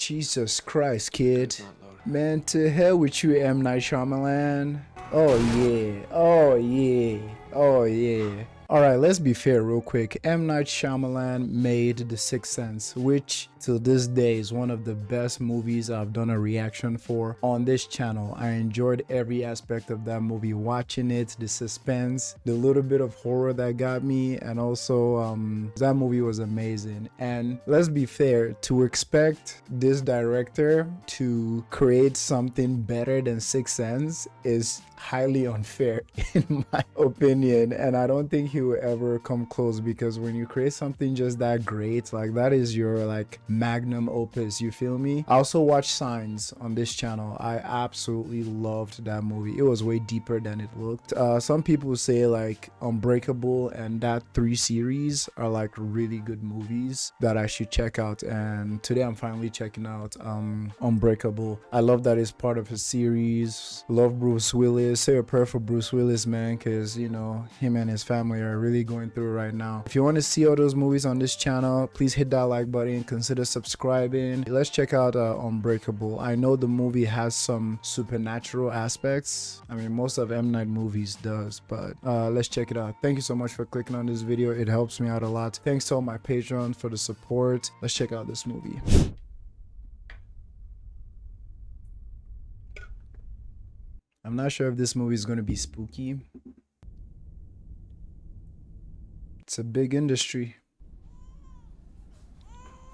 Jesus Christ, kid. Man, to hell with you, M. Night Shyamalan. Oh yeah, oh yeah, oh yeah. Alright, let's be fair real quick. M. Night Shyamalan made The Sixth Sense, which till this day is one of the best movies I've done a reaction for on this channel. I enjoyed every aspect of that movie, watching it, the suspense, the little bit of horror that got me, and also that movie was amazing. And let's be fair, to expect this director to create something better than Sixth Sense is highly unfair in my opinion, and I don't think he will ever come close, because when you create something just that great, like that is your like magnum opus, you feel me? I also watched Signs on this channel. I absolutely loved that movie. It was way deeper than it looked. Some people say like Unbreakable and that 3 series are like really good movies that I should check out, and today I'm finally checking out Unbreakable. I love that it's part of a series. Love Bruce Willis. Say a prayer for Bruce Willis, man, because you know him and his family are really going through right now. If you want to see all those movies on this channel, please hit that like button, consider subscribing. Let's check out Unbreakable. I know the movie has some supernatural aspects. I mean, most of M. Night movies does, but let's check it out. Thank you so much for clicking on this video. It helps me out a lot. Thanks to all my patrons for the support. Let's check out this movie. I'm not sure if this movie is going to be spooky. It's a big industry.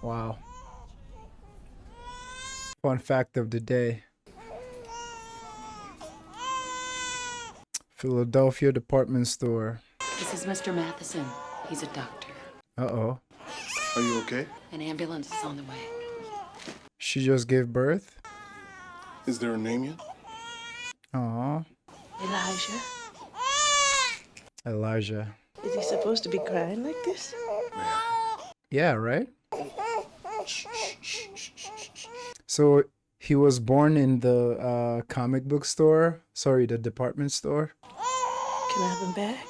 Wow. Fun fact of the day. Philadelphia department store. This is Mr. Matheson. He's a doctor. Uh-oh. Are you okay? An ambulance is on the way. She just gave birth? Is there a name yet? Aw. Elijah? Elijah. Is he supposed to be crying like this? Yeah, right? So he was born in the comic book store. Sorry, the department store. Can I have him back?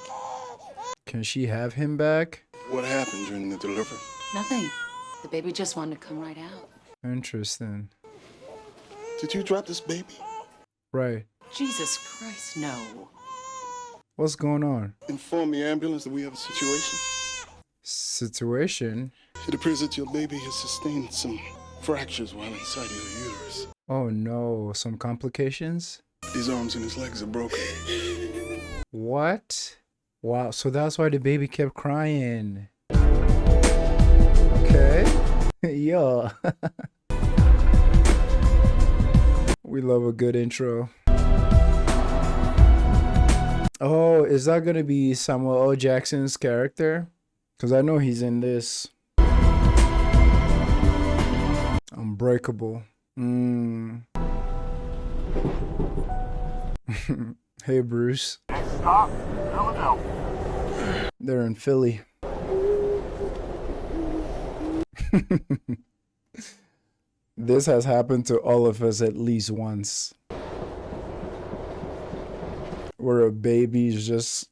Can she have him back? What happened during the delivery? Nothing. The baby just wanted to come right out. Interesting. Did you drop this baby? Right. Jesus Christ, no. What's going on? Inform the ambulance that we have a situation. Situation? It appears that your baby has sustained some fractures while inside your uterus. Oh no, some complications? His arms and his legs are broken. What? Wow, so that's why the baby kept crying. Okay. Yo. We love a good intro. Oh, is that gonna be Samuel L. Jackson's character? Because I know he's in this. Unbreakable. Hey, Bruce. Next stop, Philadelphia. They're in Philly. This has happened to all of us at least once. Where a baby is just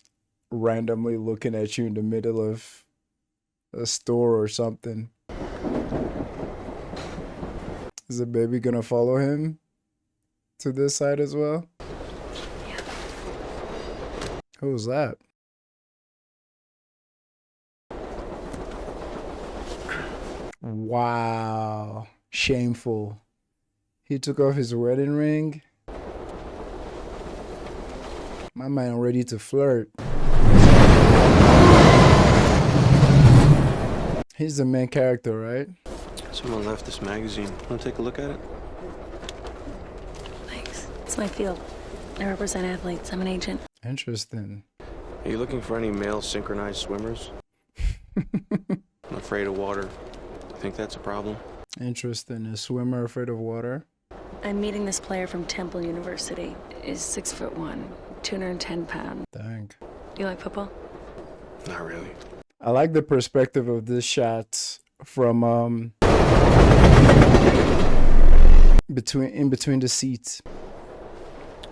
randomly looking at you in the middle of a store or something. Is the baby gonna follow him to this side as well? Yeah. Who was that? Wow. Shameful. He took off his wedding ring. My man ready to flirt. He's the main character, right? Someone left this magazine. Want to take a look at it? Thanks. It's my field. I represent athletes. I'm an agent. Interesting. Are you looking for any male synchronized swimmers? I'm afraid of water. Do you think that's a problem? Interesting. A swimmer afraid of water? I'm meeting this player from Temple University. Is 6'1", 210 pounds. Dang. You like football? Not really. I like the perspective of this shot from in between the seats.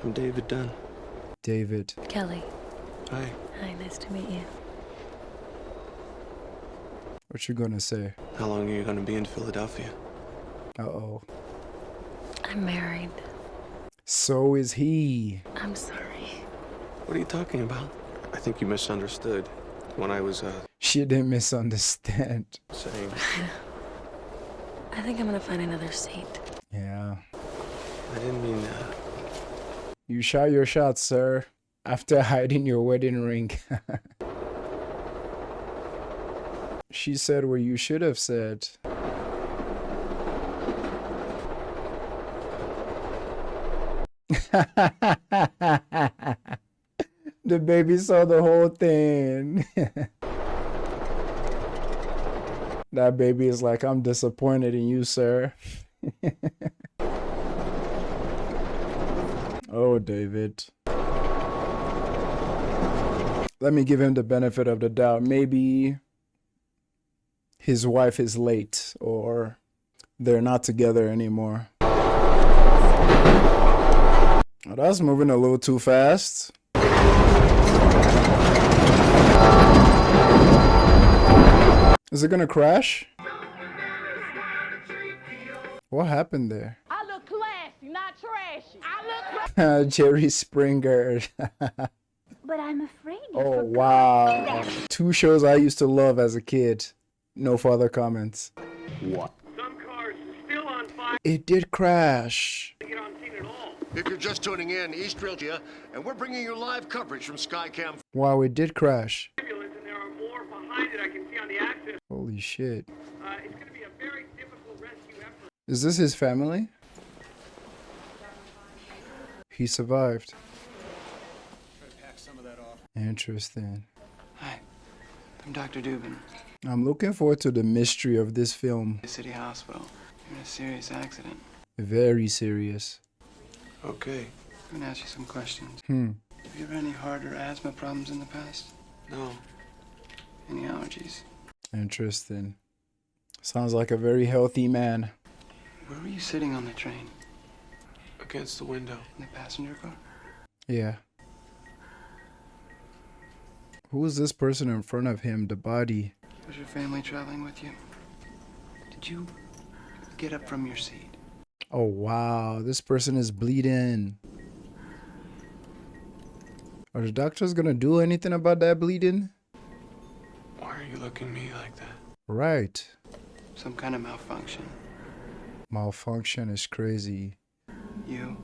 I'm David Dunn. David. Kelly. Hi. Hi, nice to meet you. What you gonna say? How long are you going to be in Philadelphia? Uh-oh. I'm married. So is he. I'm sorry. What are you talking about? I think you misunderstood when I was, She didn't misunderstand. saying. I think I'm gonna find another seat. Yeah. I didn't mean that. You shot your shot, sir. After hiding your wedding ring. She said what you should have said. The baby saw the whole thing. That baby is like, I'm disappointed in you, sir. Oh, David. Let me give him the benefit of the doubt. Maybe his wife is late or they're not together anymore. Oh, that's moving a little too fast. Is it gonna crash? What happened there? I look classy, not trashy. I look Jerry Springer. But I'm afraid. Oh, wow. Two shows I used to love as a kid. No further comments. What? Some cars still on fire. It did crash. Get on scene at all. If you're just tuning in, East Real, and we're bringing you live coverage from Skycam. Wow, it did crash. Ambulance, and there are more behind it I can see on the axis. Holy shit. It's going to be a very difficult rescue effort. Is this his family? He survived. Interesting. Hi, I'm Dr. Dubin, I'm looking forward to the mystery of this film. the city hospital. You're in a serious accident. Very serious. Okay. I'm gonna ask you some questions. Hmm. Have you ever had any heart or asthma problems in the past? No. Any allergies? Interesting. Sounds like a very healthy man. Where were you sitting on the train? Against the window. In the passenger car? Yeah. Who is this person in front of him? The body. Was your family traveling with you? Did you get up from your seat? Oh, wow. This person is bleeding. Are the doctors gonna do anything about that bleeding? Why are you looking at me like that? Right. Some kind of malfunction. Malfunction is crazy. You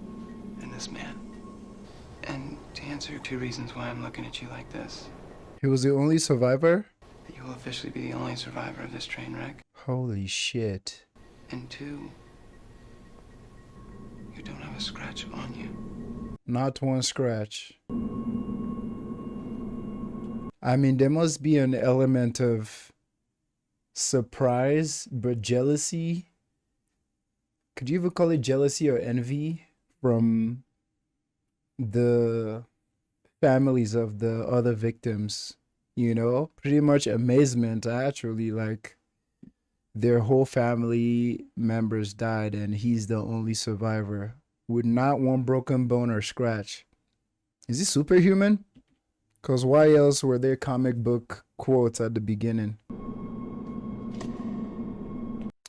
and this man. And to answer 2 reasons why I'm looking at you like this. He was the only survivor? That you will officially be the only survivor of this train wreck. Holy shit. And 2, you don't have a scratch on you. Not one scratch. I mean, there must be an element of surprise, but jealousy. Could you even call it jealousy or envy from the families of the other victims? You know, pretty much amazement, actually. Like, their whole family members died and he's the only survivor with not one broken bone or scratch. Is he superhuman? Because why else were there comic book quotes at the beginning?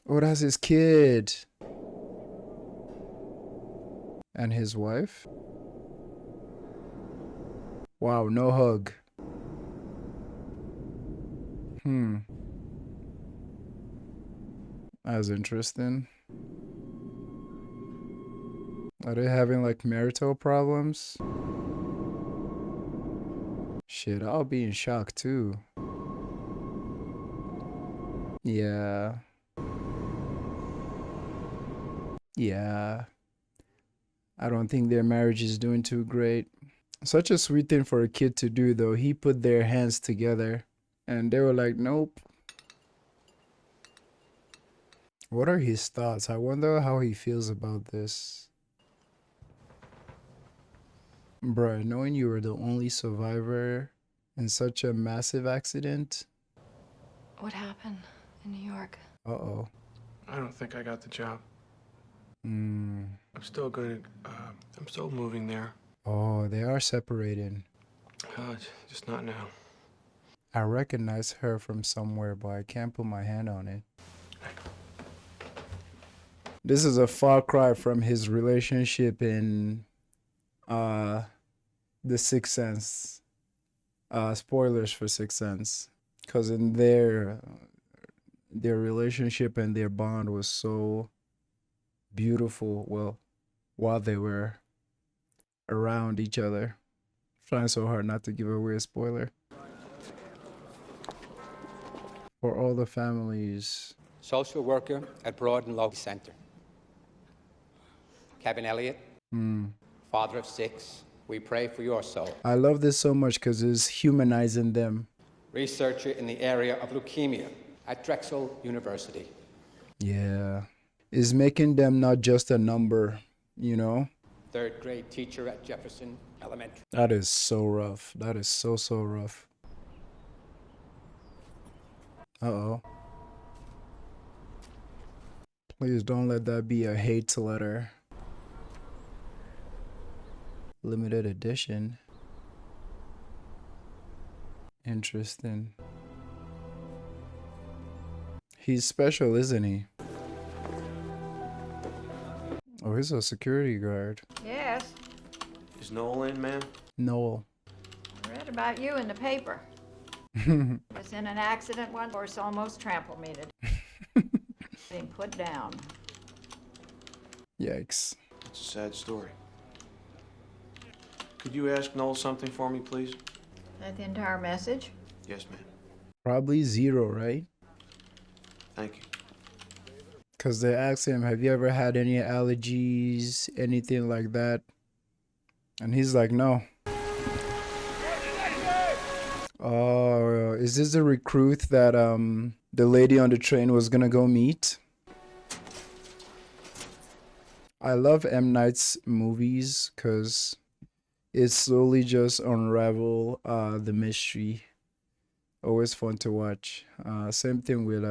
Oh, that's his kid. And his wife? Wow, no hug. That's interesting. Are they having like marital problems? Shit, I'll be in shock too. Yeah. Yeah. I don't think their marriage is doing too great. Such a sweet thing for a kid to do though. He put their hands together and they were like, nope. What are his thoughts? I wonder how he feels about this. Bruh, knowing you were the only survivor in such a massive accident. What happened in New York? Uh-oh. I don't think I got the job. Hmm. I'm still I'm still moving there. Oh, they are separating. Just not now. I recognize her from somewhere, but I can't put my hand on it. This is a far cry from his relationship in The Sixth Sense. Spoilers for Sixth Sense. Because in their relationship and their bond was so beautiful. Well, while they were around each other. Trying so hard not to give away a spoiler. For all the families. Social worker at Broad and Low Center. Kevin Elliott, father of 6. We pray for your soul. I love this so much because it's humanizing them. Researcher in the area of leukemia at Drexel University. Yeah. It's making them not just a number, you know? 3rd grade teacher at Jefferson Elementary. That is so rough. That is so rough. Uh-oh. Please don't let that be a hate letter. Limited edition. Interesting. He's special, isn't he? Oh, he's a security guard. Yes, Is Noel in, ma'am? Noel. I read about you in the paper. Was in an accident once, horse almost trampled me to being put down. Yikes. It's a sad story. Could you ask Noel something for me, please? Is that the entire message? Yes, ma'am. Probably 0, right? Thank you. Because they asked him, have you ever had any allergies, anything like that? And he's like, no. Oh, is this the recruit that the lady on the train was gonna go meet? I love M. Night's movies because it slowly just unravel the mystery. Always fun to watch. Same thing with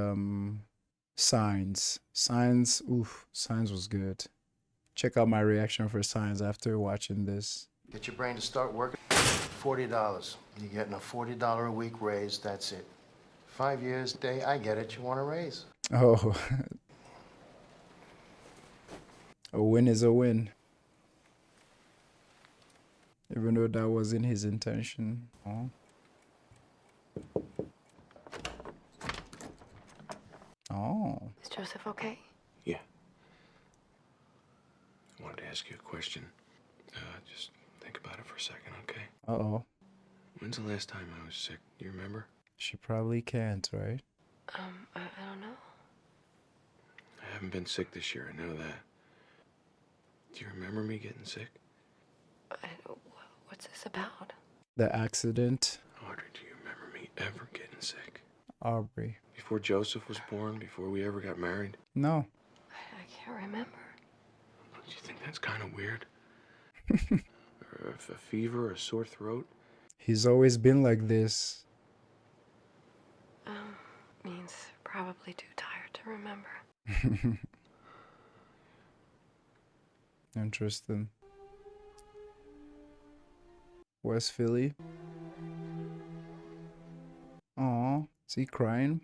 Signs. Signs was good. Check out my reaction for Signs after watching this. Get your brain to start working. $40. You're getting a $40 a week raise, that's it. 5 years, day, I get it, you want a raise. Oh. A win is a win. Even though that wasn't his intention. Oh. Oh. Is Joseph okay? Yeah. I wanted to ask you a question. Just think about it for a second, okay? Uh-oh. When's the last time I was sick? Do you remember? She probably can't, right? I don't know. I haven't been sick this year, I know that. Do you remember me getting sick? What's this about? The accident. Audrey, do you remember me ever getting sick? Aubrey. Before Joseph was born, before we ever got married? No. I can't remember. Don't you think that's kind of weird? Or a fever, a sore throat? He's always been like this. Means probably too tired to remember. Interesting. West Philly. Aw, is he crying?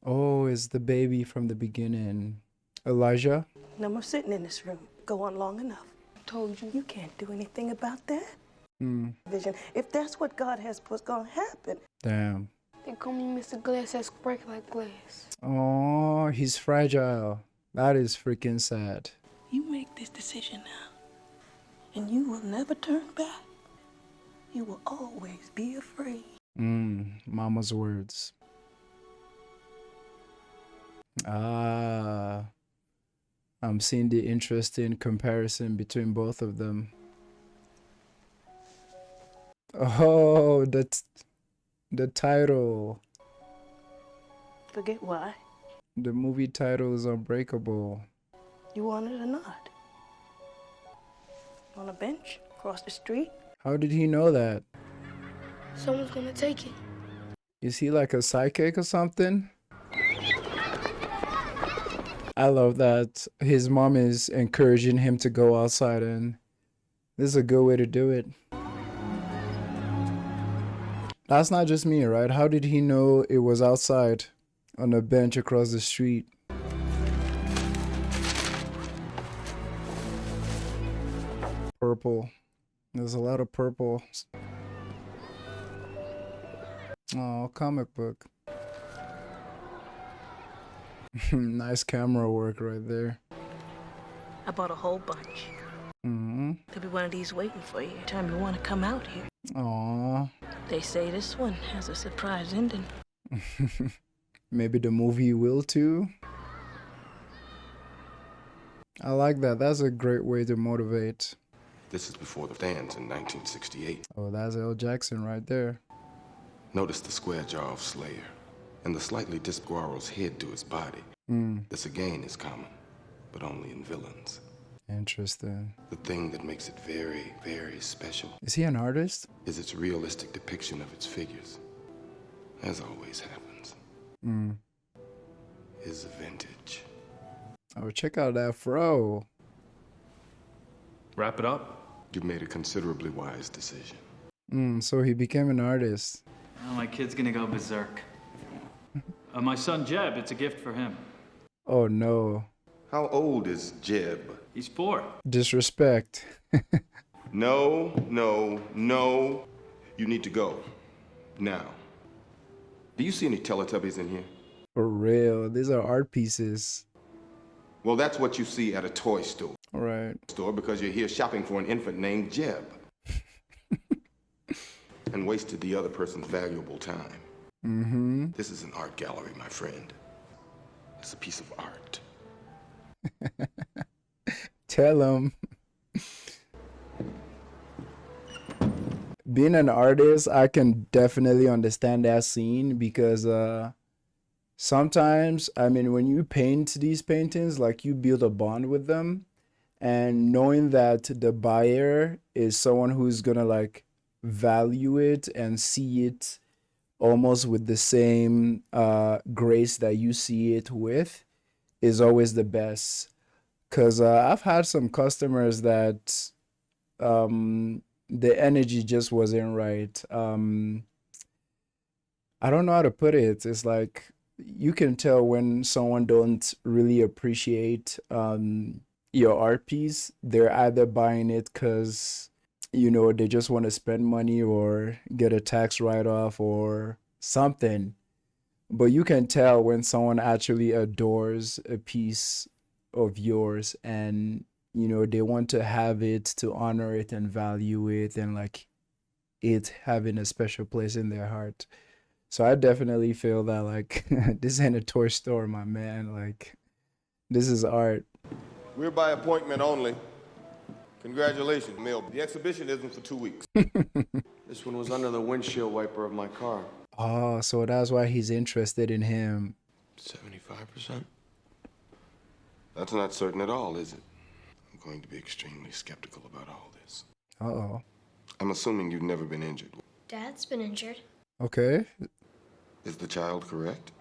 Oh, it's the baby from the beginning. Elijah? No more sitting in this room. Go on long enough. I told you, you can't do anything about that. Vision. If that's what God has what's gonna happen. Damn. They call me Mr. Glass that's break like glass. Oh, he's fragile. That is freaking sad. You make this decision now, and you will never turn back. You will always be afraid. Mama's words. Ah, I'm seeing the interesting comparison between both of them. Oh, that's the title. Forget why. The movie title is Unbreakable. You want it or not? On a bench across the street. How did he know that? Someone's gonna take it. Is he like a psychic or something? I love that his mom is encouraging him to go outside, and this is a good way to do it. That's not just me, right? How did he know it was outside on a bench across the street? Purple. There's a lot of purple. Oh, comic book. Nice camera work right there. I bought a whole bunch. Mm-hmm. There'll be one of these waiting for you every time you want to come out here. Aww. They say this one has a surprise ending. Maybe the movie will too. I like that. That's a great way to motivate. This is before the stands in 1968. Oh, that's L. Jackson right there. Notice the square jaw of Slayer and the slightly disguarro's head to his body. This again is common, but only in villains. Interesting. The thing that makes it very, very special. Is he an artist? Is its realistic depiction of its figures. As always happens. Is vintage. Oh, check out that fro. Wrap it up. You made a considerably wise decision. So he became an artist. Oh, my kid's gonna go berserk. My son Jeb, it's a gift for him. Oh no. How old is Jeb? He's 4. Disrespect. No, no, no. You need to go. Now. Do you see any Teletubbies in here? For real. These are art pieces. Well, that's what you see at a toy store. Right. Store because you're here shopping for an infant named Jeb. And wasted the other person's valuable time. This is an art gallery, my friend. It's a piece of art. Tell him. Being an artist, I can definitely understand that scene because sometimes, I mean, when you paint these paintings, like you build a bond with them, and knowing that the buyer is someone who's gonna like value it and see it almost with the same grace that you see it with is always the best. Because I've had some customers that the energy just wasn't right. I don't know how to put it. It's like you can tell when someone don't really appreciate your art piece. They're either buying it because, you know, they just want to spend money or get a tax write-off or something. But you can tell when someone actually adores a piece of yours and, you know, they want to have it to honor it and value it and like it having a special place in their heart. So I definitely feel that like this ain't a toy store, my man. Like this is art. We're by appointment only. Congratulations, Mill. The exhibition isn't for 2 weeks. This one was under the windshield wiper of my car. Oh, so that's why he's interested in him. 75%? That's not certain at all, is it? I'm going to be extremely skeptical about all this. Uh-oh. I'm assuming you've never been injured. Dad's been injured. Okay. Is the child correct?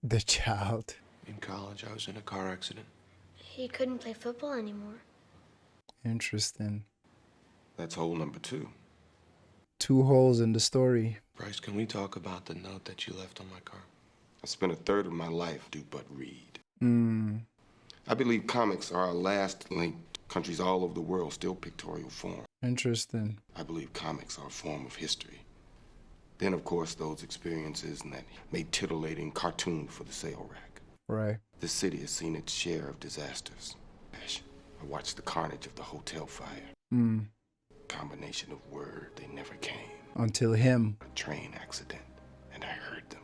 The child. In college, I was in a car accident. He couldn't play football anymore. Interesting. That's hole number 2. 2 holes in the story. Bryce, can we talk about the note that you left on my car? I spent a third of my life do but read. I I believe comics are our last link. Countries all over the world still pictorial form. Interesting. I believe comics are a form of history. Then, of course, those experiences and that made titillating cartoon for the sale rack. Right. This city has seen its share of disasters. I watched the carnage of the hotel fire. Combination of word, they never came. Until him. A train accident, and I heard them.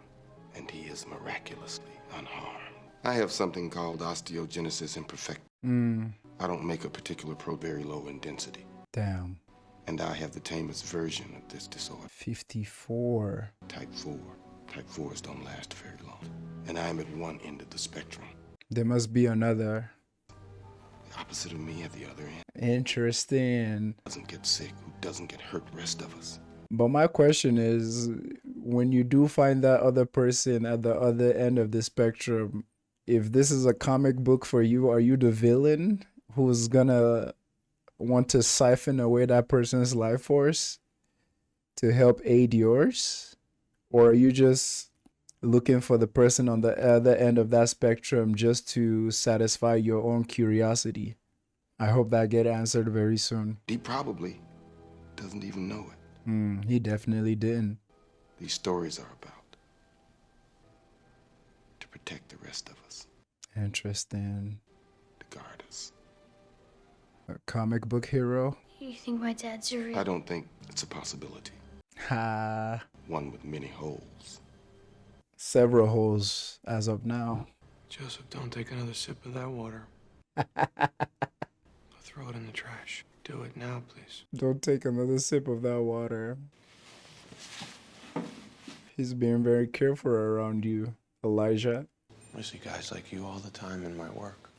And he is miraculously unharmed. I have something called osteogenesis imperfecta. I don't make a particular very low in density. Damn. And I have the tamest version of this disorder. 54. Type 4. Type 4s don't last very long. And I'm at one end of the spectrum. There must be another. The opposite of me at the other end. Interesting. Doesn't get sick, who doesn't get hurt, rest of us. But my question is, when you do find that other person at the other end of the spectrum, if this is a comic book for you, are you the villain who's gonna want to siphon away that person's life force to help aid yours? Or are you just looking for the person on the other end of that spectrum just to satisfy your own curiosity? I hope that get answered very soon. He probably doesn't even know it. He definitely didn't. These stories are about to protect the rest of us. Interesting. To guard us. A comic book hero? You think my dad's a real? I don't think it's a possibility. Ha. One with many holes. Several holes as of now. Joseph, don't take another sip of that water. Throw it in the trash. Do it now, please. Don't take another sip of that water. He's being very careful around you, Elijah. I see guys like you all the time in my work.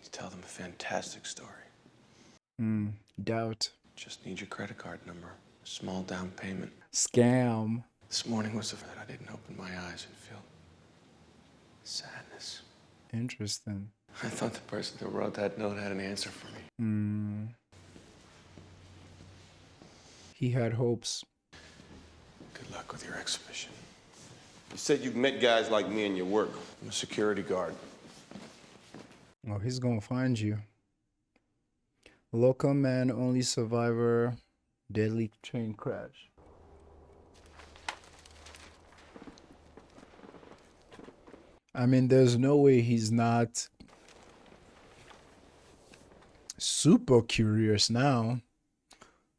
You tell them a fantastic story. Doubt. Just need your credit card number. A small down payment. Scam. This morning was the that I didn't open my eyes and feel sadness. Interesting. I thought the person who wrote that note had an answer for me. He had hopes. Good luck with your exhibition. You said you've met guys like me in your work. I'm a security guard. Oh, he's gonna find you. Local man, only survivor, deadly train crash. I mean, there's no way he's not super curious now.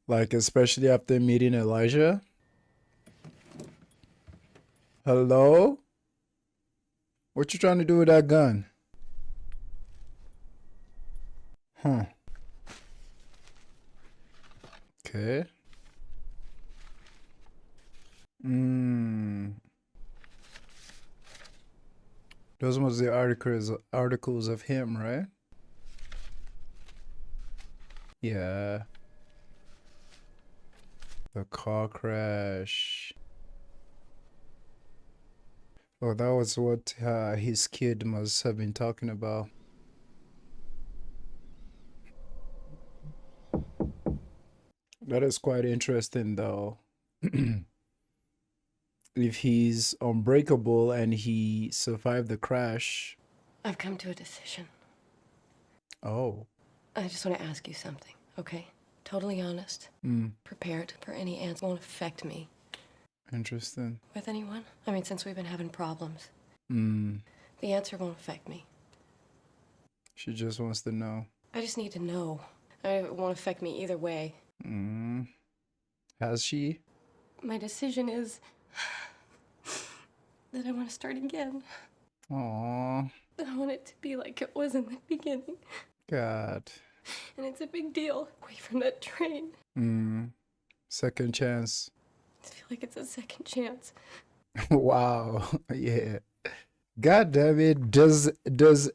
Like, especially after meeting Elijah. Hello? What you trying to do with that gun? Huh. Okay. Those was the articles of him, right? Yeah. The car crash. Oh, that was what his kid must have been talking about. That is quite interesting, though. If he's unbreakable and he survived the crash. I've come to a decision. Oh. I just want to ask you something, okay? Totally honest. Prepared for any answer. Won't affect me. Interesting. With anyone? I mean, since we've been having problems. The answer won't affect me. She just wants to know. I just need to know. It won't affect me either way. Has she? My decision is that I want to start again. Aww. I want it to be like it was in the beginning. God. And it's a big deal. Away from that train. Second chance. I feel like it's a second chance. Wow. Yeah. God damn it. Does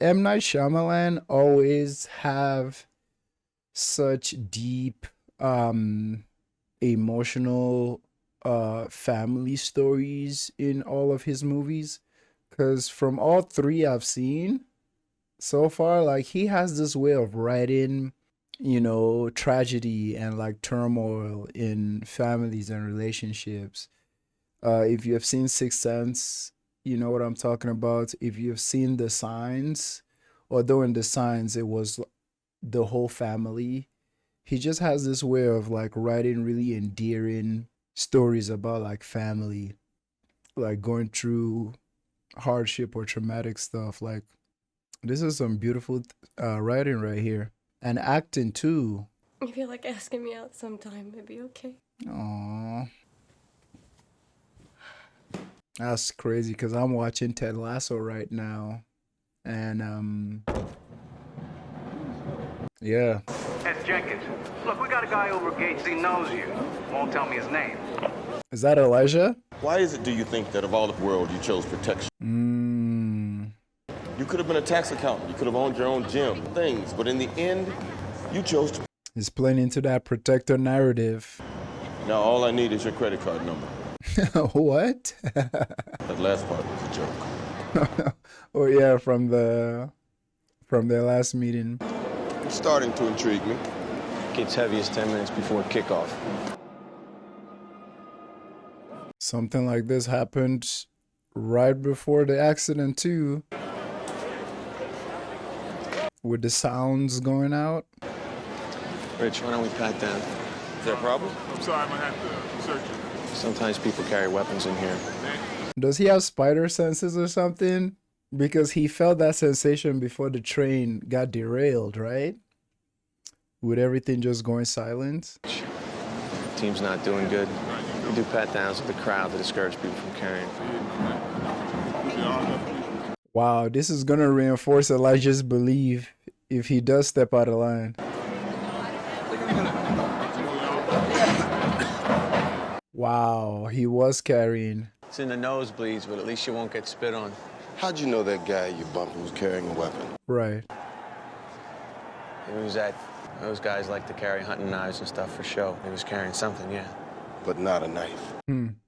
M. Night Shyamalan always have such deep emotional family stories in all of his movies? Because from all three I've seen so far, like, he has this way of writing, you know, tragedy and like turmoil in families and relationships. If you have seen Sixth Sense, you know what I'm talking about. If you've seen The Signs, although in The Signs it was the whole family, he just has this way of like writing really endearing stories about like family, like going through hardship or traumatic stuff. Like, this is some beautiful writing right here. And acting too. I feel like asking me out sometime would be okay. Aww. That's crazy because I'm watching Ted Lasso right now. And yeah. That's Jenkins. Look, we got a guy over Gates. He knows you. Won't tell me his name. Is that Elijah? Why is it, do you think, that of all the world you chose protection? You could have been a tax accountant. You could have owned your own gym, things. But in the end, you chose to. He's playing into that protector narrative. Now all I need is your credit card number. What? That last part was a joke. Oh yeah, from their last meeting. You're starting to intrigue me. Gets heaviest 10 minutes before kickoff. Something like this happened right before the accident too. With the sounds going out. Rich, why don't we pat down? Is there a problem? I'm sorry, I'm gonna have to search it. Sometimes people carry weapons in here. Does he have spider senses or something? Because he felt that sensation before the train got derailed, right? With everything just going silent. Team's not doing good. We do pat downs with the crowd to discourage people from carrying. Wow, this is gonna reinforce Elijah's belief if he does step out of line. Wow, he was carrying. It's in the nosebleeds, but at least you won't get spit on. How'd you know that guy you bumped was carrying a weapon? Right. He was at, those guys like to carry hunting knives and stuff for show. He was carrying something, yeah. But not a knife.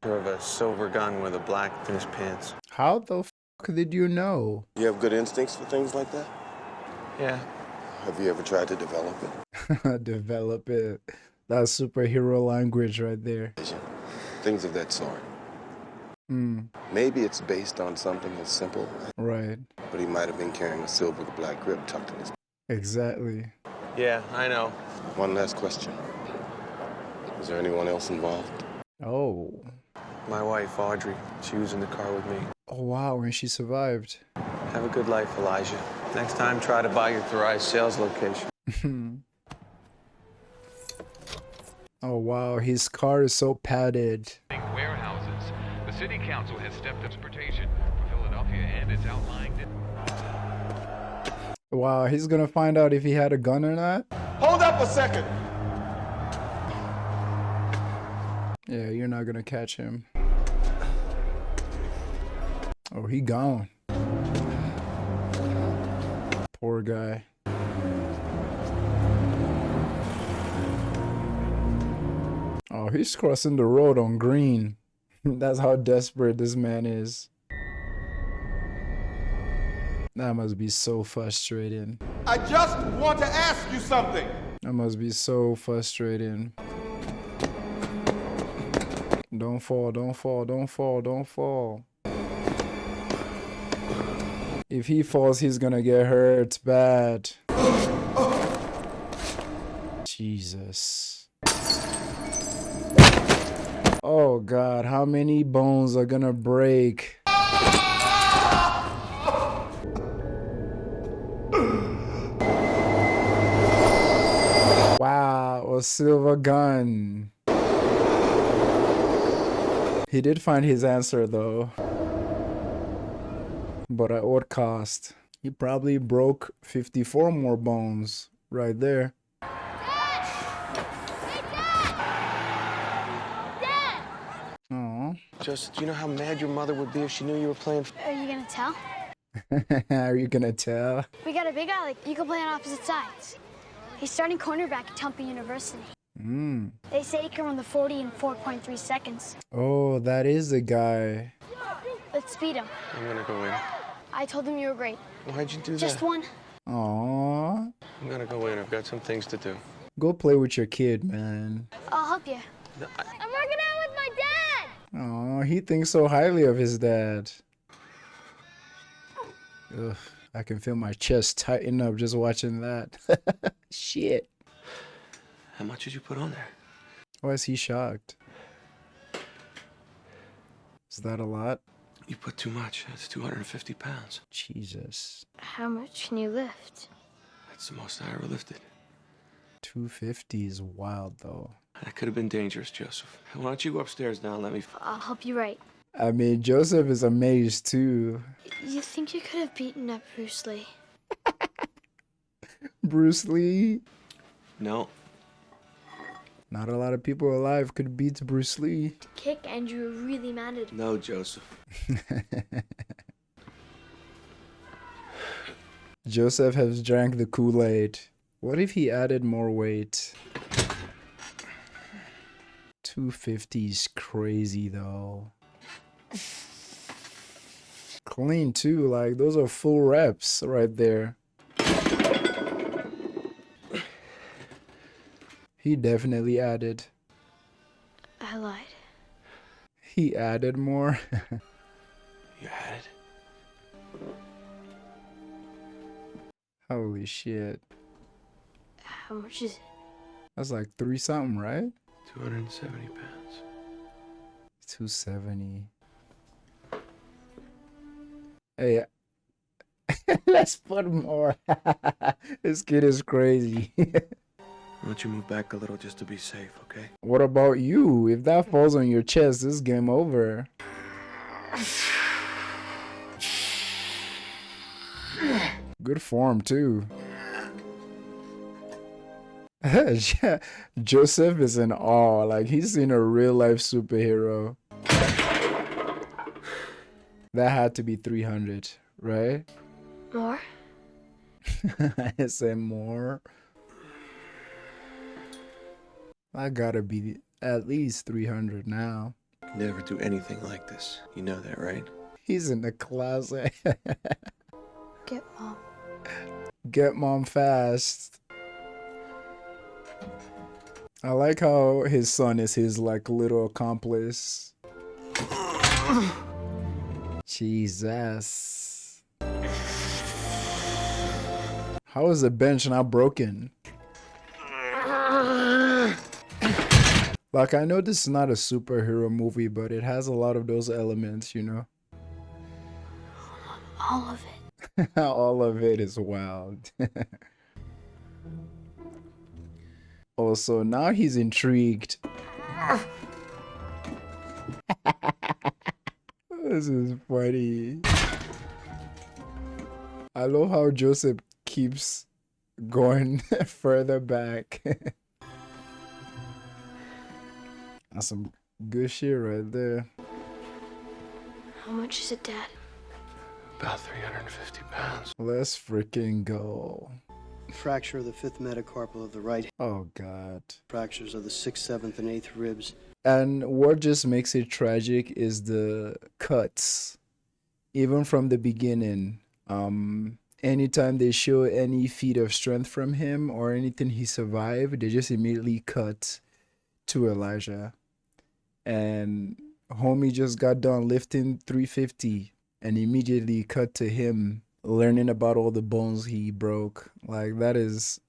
Sort of a silver gun with a black in his pants. How the f did you know? You have good instincts for things like that? Yeah. Have you ever tried to develop it? Develop it. That's superhero language right there. Things of that sort. Maybe it's based on something as simple. Right. But he might have been carrying a silver black grip tucked in his... Exactly. Yeah, I know. One last question. Is there anyone else involved? Oh. My wife, Audrey. She was in the car with me. Oh, wow, and she survived. Have a good life, Elijah. Next time, try to buy your Thrive sales location. Oh, wow, his car is so padded. Warehouses. The city council has stepped up transportation for Philadelphia and its outlying. Wow, he's gonna find out if he had a gun or not. Hold up a second. Yeah, you're not gonna catch him. Oh, he gone. Poor guy. Oh, he's crossing the road on green. That's how desperate this man is. That must be so frustrating. I just want to ask you something. That must be so frustrating. Don't fall, don't fall, don't fall, don't fall. If he falls, he's gonna get hurt bad. Jesus. Oh God, how many bones are gonna break? Wow, a silver gun. He did find his answer though. But at what cost? He probably broke 54 more bones right there. Just, do you know how mad your mother would be if she knew you were playing? Are you gonna tell? Are you gonna tell? We got a big guy, like, you can play on opposite sides. He's starting cornerback at Temple University. They say he can run the 40 in 4.3 seconds. Oh, that is the guy. Let's speed him. I'm gonna go in. I told him you were great. Why'd you do that? Just one. Aww. I'm gonna go in. I've got some things to do. Go play with your kid, man. I'll help you. I'm working out with my dad! Oh, he thinks so highly of his dad. Ugh, I can feel my chest tighten up just watching that. Shit. How much did you put on there? Why is he shocked? Is that a lot? You put too much. That's 250 pounds. Jesus. How much can you lift? That's the most I ever lifted. 250 is wild, though. That could have been dangerous, Joseph. Why don't you go upstairs now and let me... I'll help you right. I mean, Joseph is amazed, too. You think you could have beaten up Bruce Lee? Bruce Lee? No. Not a lot of people alive could beat Bruce Lee. Kick and you were really mad at him. No, Joseph. Joseph has drank the Kool-Aid. What if he added more weight? 250 is crazy though. Clean too, like those are full reps right there. He definitely added. I lied. He added more. You added? Holy shit. How much is it? That's like 3 something, right? 270 pounds. 270. Hey, let's put more. This kid is crazy. I'll let you move back a little just to be safe, okay? What about you? If that falls on your chest, this game over. Good form too. Joseph is in awe, like he's seen a real life superhero. That had to be 300, right? More? I said more. I gotta be at least 300 now. Never do anything like this. You know that, right? He's in the closet. Get Mom. Get Mom fast. I like how his son is his like little accomplice. Jesus. How is the bench not broken? Like, I know this is not a superhero movie, but it has a lot of those elements, you know? All of it. All of it is wild. Also, now he's intrigued. This is funny. I love how Joseph keeps going further back. That's some good shit right there. How much is it, Dad? About 350 pounds. Let's freaking go. Fracture of the 5th metacarpal of the right. Oh, God. Fractures of the 6th, 7th, and 8th ribs. And what just makes it tragic is the cuts. Even from the beginning. Anytime they show any feat of strength from him or anything he survived, they just immediately cut to Elijah. And homie just got done lifting 350 and immediately cut to him learning about all the bones he broke. Like, that is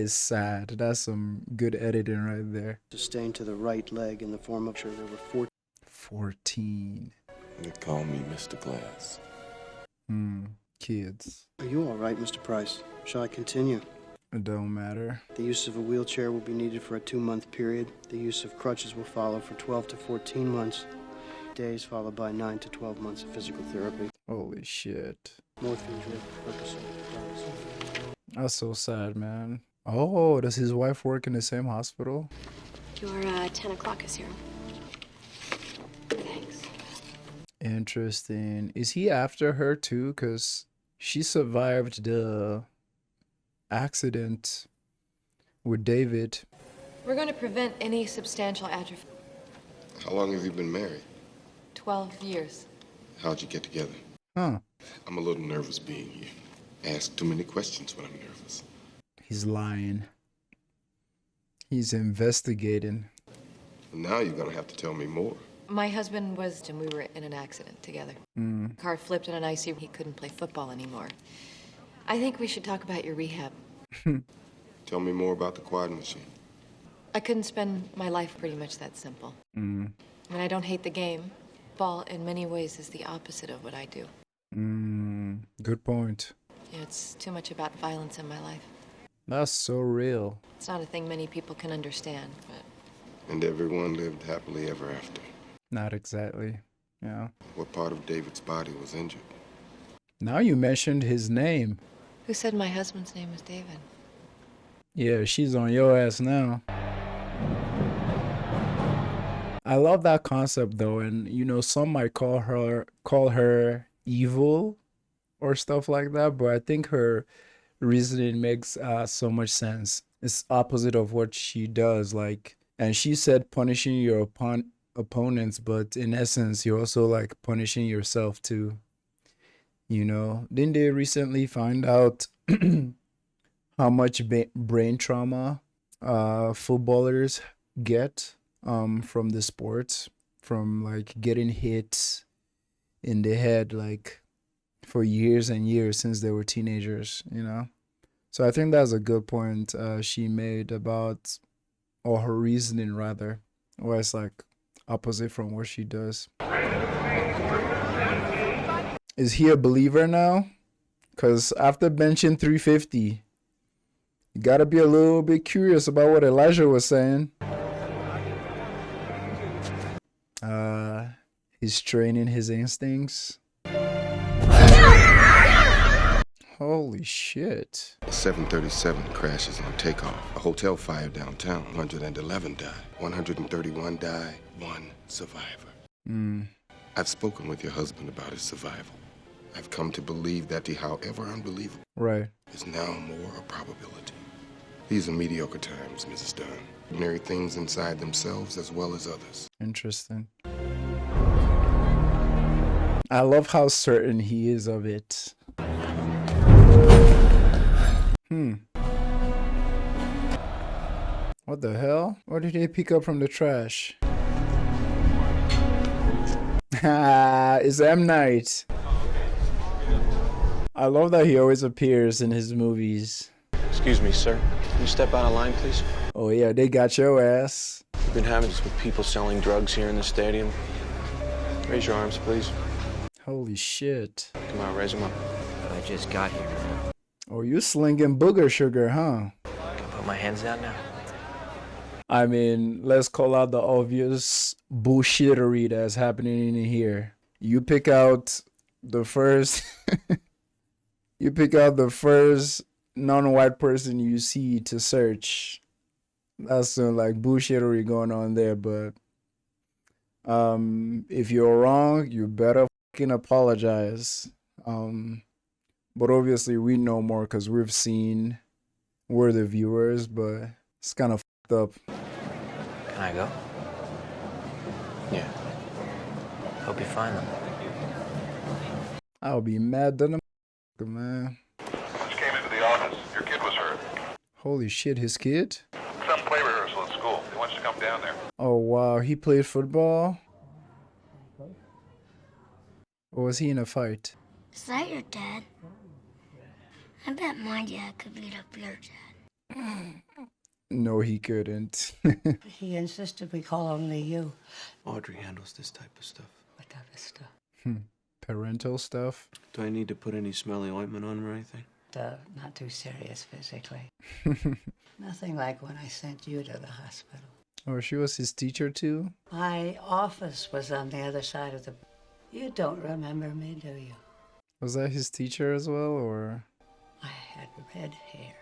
sad. That's some good editing right there. Sustained to the right leg in the form of, there were 14. They call me Mr. Glass. Kids. Are you all right, Mr. Price? Shall I continue? It don't matter. The use of a wheelchair will be needed for a 2-month period. The use of crutches will follow for 12 to 14 months. Days followed by 9 to 12 months of physical therapy. Holy shit. Morphine drip, Percocet. That's so sad, man. Oh, does his wife work in the same hospital? Your 10 o'clock is here. Thanks. Interesting. Is he after her too? Because she survived the accident with David. We're going to prevent any substantial atrophy. How long have you been married? 12 years. How'd you get together? Huh. I'm a little nervous being here. Ask too many questions when I'm nervous. He's lying. He's investigating. Now you're gonna have to tell me more. My husband and we were in an accident together. Car flipped in an icy. He couldn't play football anymore. I think we should talk about your rehab. Tell me more about the quad machine. I couldn't spend my life pretty much that simple. And I don't hate the game. Ball, in many ways, is the opposite of what I do. Good point. It's too much about violence in my life. That's so real. It's not a thing many people can understand, but... And everyone lived happily ever after. Not exactly. Yeah. What part of David's body was injured? Now you mentioned his name. Who said my husband's name was David? Yeah, she's on your ass now. I love that concept though, and you know, some might call her evil or stuff like that, but I think her reasoning makes so much sense. It's opposite of what she does, like, and she said punishing your opponents, but in essence you're also like punishing yourself too. You know, didn't they recently find out how much brain trauma footballers get from the sports, from like getting hit in the head like for years and years since they were teenagers, you know? So I think that's a good point she made about, or her reasoning rather, where it's like opposite from what she does. Is he a believer now? Because after benching 350, you gotta be a little bit curious about what Elijah was saying. He's training his instincts. Holy shit. A 737 crashes on takeoff. A hotel fire downtown. 111 died. 131 died. 1 survivor. I've spoken with your husband about his survival. I've come to believe that however unbelievable, right, is now more a probability. These are mediocre times, Mrs. Dunn. Ordinary things inside themselves as well as others. Interesting. I love how certain he is of it. What the hell? What did they pick up from the trash? It's M. Night. I love that he always appears in his movies. Excuse me, sir. Can you step out of line, please? Oh yeah, they got your ass. We've been having this with people selling drugs here in the stadium. Raise your arms, please. Holy shit. Come on, raise them up. I just got here. Oh, you slinging booger sugar, huh? Can I put my hands down now? I mean, let's call out the obvious bullshittery that's happening in here. You pick out the first you pick out the first non-white person you see to search. That's some like bullshittery going on there, but if you're wrong, you better fucking apologize. But obviously we know more because we're the viewers, but it's kind of fucked up. Can I go? Yeah. Hope you find them. I'll be mad than a man. Just came into the office. Your kid was hurt. Holy shit, his kid? Some play rehearsal at school. He wants you to come down there. Oh wow, he played football? Or was he in a fight? Is that your dad? I bet my dad could beat up your dad. No, he couldn't. He insisted we call only you. Audrey handles this type of stuff. What type of stuff? Parental stuff? Do I need to put any smelly ointment on or anything? Not too serious physically. Nothing like when I sent you to the hospital. Oh, she was his teacher too? My office was on the other side of the... You don't remember me, do you? Was that his teacher as well, or? I had red hair.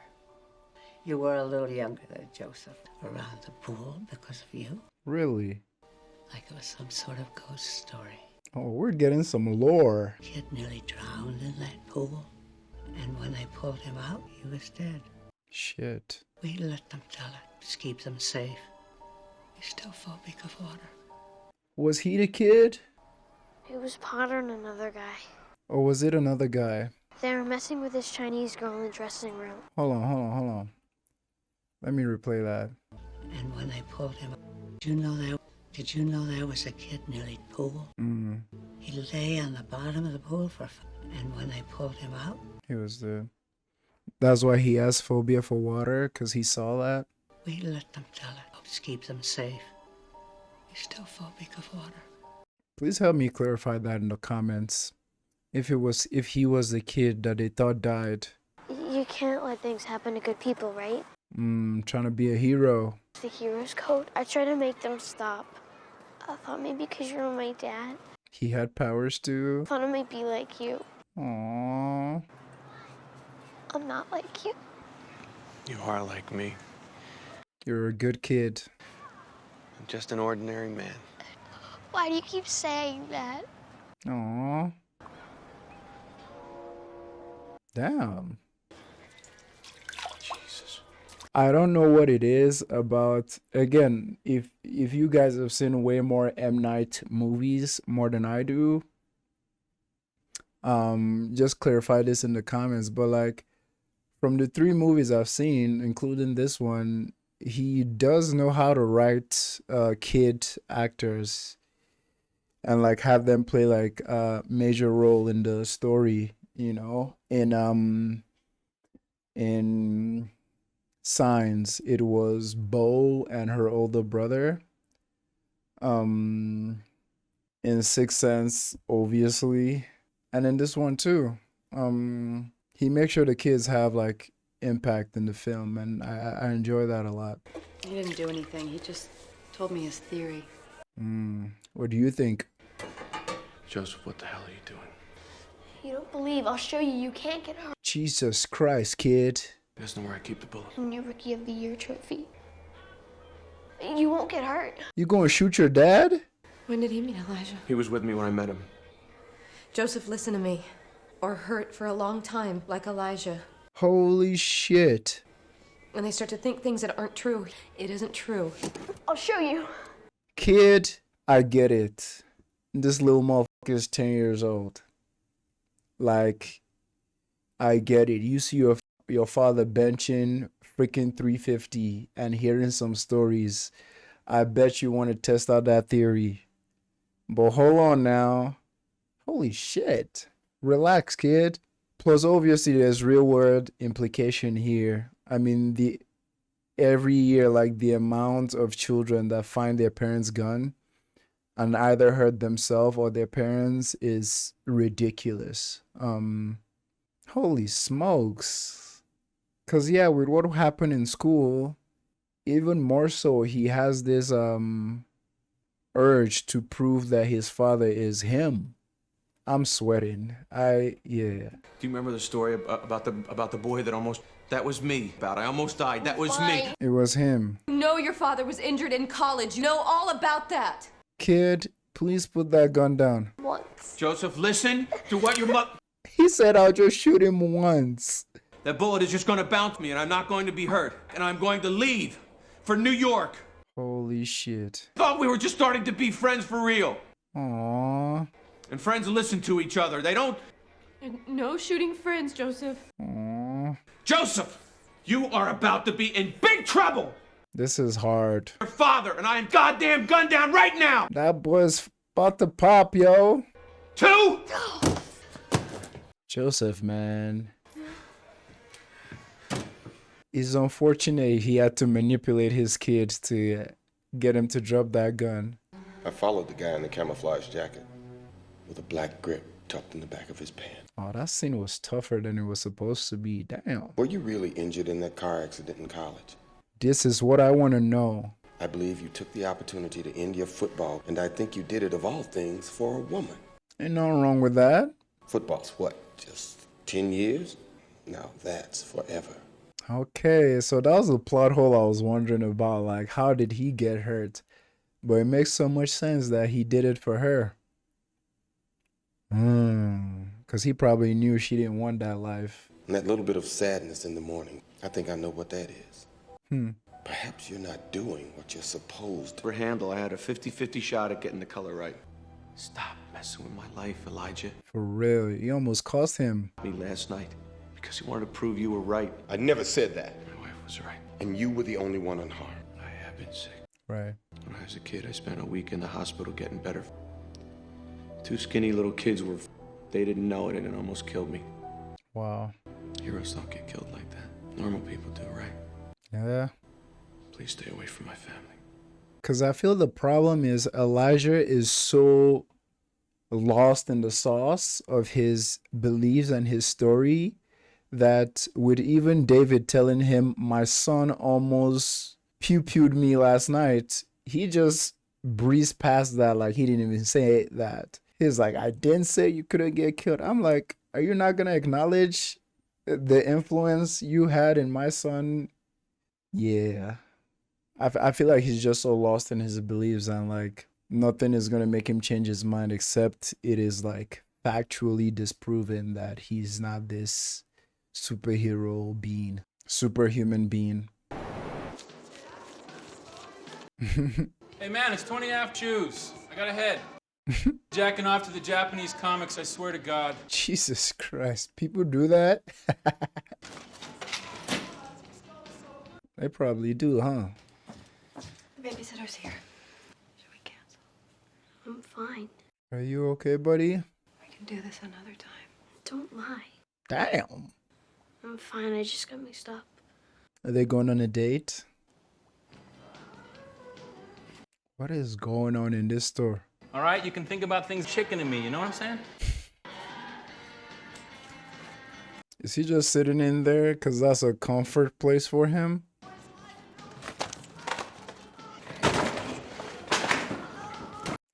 You were a little younger than Joseph. Around the pool because of you. Really? Like it was some sort of ghost story. Oh, we're getting some lore. Kid nearly drowned in that pool. And when they pulled him out, he was dead. Shit. We let them tell it. Just keep them safe. He's still phobic of water. Was he the kid? It was Potter and another guy. Or was it another guy? They were messing with this Chinese girl in the dressing room. Hold on. Let me replay that. And when they pulled him out, did you know there was a kid near the pool? He lay on the bottom of the pool and when they pulled him out, He was the... That's why he has phobia for water, because he saw that? we let them tell it. Just keep them safe. He's still phobic of water. Please help me clarify that in the comments. If he was the kid that they thought died. You can't let things happen to good people, right? Trying to be a hero. The hero's code. I try to make them stop. I thought maybe because you're my dad. He had powers too. I thought I might be like you. Aww. I'm not like you. You are like me. You're a good kid. I'm just an ordinary man. Why do you keep saying that? Aww. Damn. Jesus. I don't know what it is about. Again, if you guys have seen way more M. Night movies more than I do, just clarify this in the comments. But like, from the 3 movies I've seen, including this one, he does know how to write kid actors and like have them play like a major role in the story, you know. In In Signs, it was Bo and her older brother. In Sixth Sense, obviously, and in this one too. He makes sure the kids have like impact in the film, and I enjoy that a lot. He didn't do anything. He just told me his theory. What do you think? Joseph, what the hell are you doing? You don't believe? I'll show you. You can't get hurt. Jesus Christ, kid. You guys know where I keep the bullet? In your Rookie of the Year trophy. You won't get hurt. You gonna shoot your dad? When did he meet Elijah? He was with me when I met him. Joseph, listen to me. Or hurt for a long time, like Elijah. Holy shit. When they start to think things that aren't true, it isn't true. I'll show you. Kid, I get it. This little motherfucker is 10 years old. Like, I get it. You see your father benching freaking 350 and hearing some stories. I bet you want to test out that theory. But hold on now. Holy shit. Relax, kid. Plus, obviously, there's real world implication here. I mean, every year, like the amount of children that find their parents' gun and either hurt themselves or their parents is ridiculous. Holy smokes. Cause yeah, with what happened in school, even more so, he has this urge to prove that his father is him. I'm sweating. Yeah. Do you remember the story about the boy that almost... That was me. I almost died. That was me. It was him. You know your father was injured in college. You know all about that. Kid, please put that gun down. Once. Joseph, listen to what your mother... He said I'll just shoot him once. That bullet is just going to bounce me, and I'm not going to be hurt. And I'm going to leave for New York. Holy shit. Thought we were just starting to be friends for real. Aww. And friends listen to each other. They don't... No shooting friends, Joseph. Aww. Joseph, you are about to be in big trouble. This is hard. Your father and I am goddamn gunned down right now. That boy's about to pop, yo. 2. Joseph, man. It's unfortunate he had to manipulate his kids to get him to drop that gun. I followed the guy in the camouflage jacket with a black grip tucked in the back of his pants. Oh, that scene was tougher than it was supposed to be. Damn. Were you really injured in that car accident in college? This is what I want to know. I believe you took the opportunity to end your football, and I think you did it of all things for a woman. Ain't nothing wrong with that. Football's what, just 10 years? Now that's forever. Okay, so that was a plot hole I was wondering about. Like, how did he get hurt? But it makes so much sense that he did it for her. Because he probably knew she didn't want that life. And that little bit of sadness in the morning, I think I know what that is. Perhaps you're not doing what you're supposed to. For handle, I had a 50-50 shot at getting the color right. Stop messing with my life, Elijah. For real, you almost cost him. Me last night because he wanted to prove you were right. I never said that. My wife was right. And you were the only one unharmed. I have been sick. Right. When I was a kid, I spent a week in the hospital getting better. 2 skinny little kids they didn't know it, and it almost killed me. Wow. Heroes don't get killed like that. Normal people do, right? Yeah. Please stay away from my family. Because I feel the problem is Elijah is so lost in the sauce of his beliefs and his story that with even David telling him, my son almost pew-pewed me last night, he just breezed past that like he didn't even say that. He's like, I didn't say you couldn't get killed. I'm like, are you not going to acknowledge the influence you had in my son? Yeah. I feel like he's just so lost in his beliefs and like nothing is going to make him change his mind except it is like factually disproven that he's not this superhero being, superhuman being. Hey man, it's 20 half shoes. I got a head. Jacking off to the Japanese comics, I swear to God. Jesus Christ, people do that? They probably do, huh? The babysitter's here. Should we cancel? I'm fine. Are you okay, buddy? We can do this another time. Don't lie. Damn. I'm fine. I just got mixed up. Are they going on a date? What is going on in this store? All right, you can think about things chicken to me, you know what I'm saying? Is he just sitting in there because that's a comfort place for him?